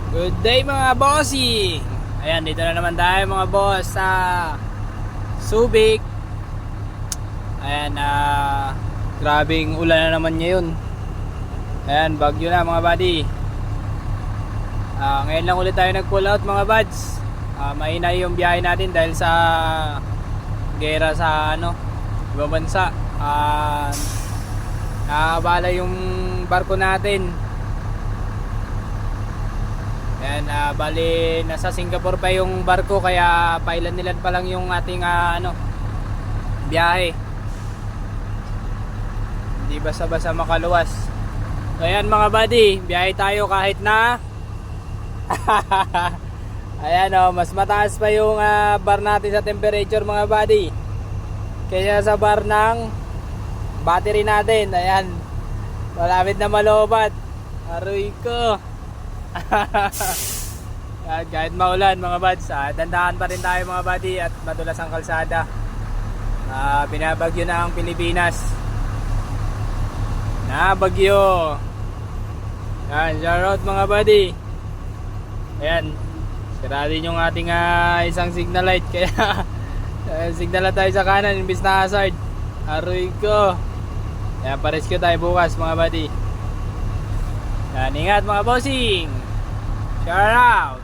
Good day mga bossing. Ayan, dito na naman tayo mga boss sa Subic. Ayan, grabing ulan na naman ngayon. Ayan, bagyo na mga buddy. Ngayon lang ulit tayo nag-pull out mga buds. Mahina yung biyahe natin dahil sa gera sa ibang bansa. Nakabala yung barko natin. Ayan, bali nasa Singapore pa yung barko, kaya pailan nilan pa lang yung ating biyahe. Hindi basta-basta makaluwas. So ayan mga buddy, biyahe tayo kahit na ayan mas mataas pa yung bar natin sa temperature mga buddy kaya sa bar ng battery natin. Ayan, malapit na malobat. Aroy ko. Kahit maulan mga buds, dandahan pa rin tayo mga buddy at madulas ang kalsada. Binabagyo na ang Pilipinas. Nabagyo. Yan, shoutout mga buddy. Ayan, sira din yung ating isang signal light, kaya signal na tayo sa kanan imbis na hazard. Aroy ko. Ayan, pa-rescue tayo bukas mga buddy. Yan, ingat mga bossing. Shout out.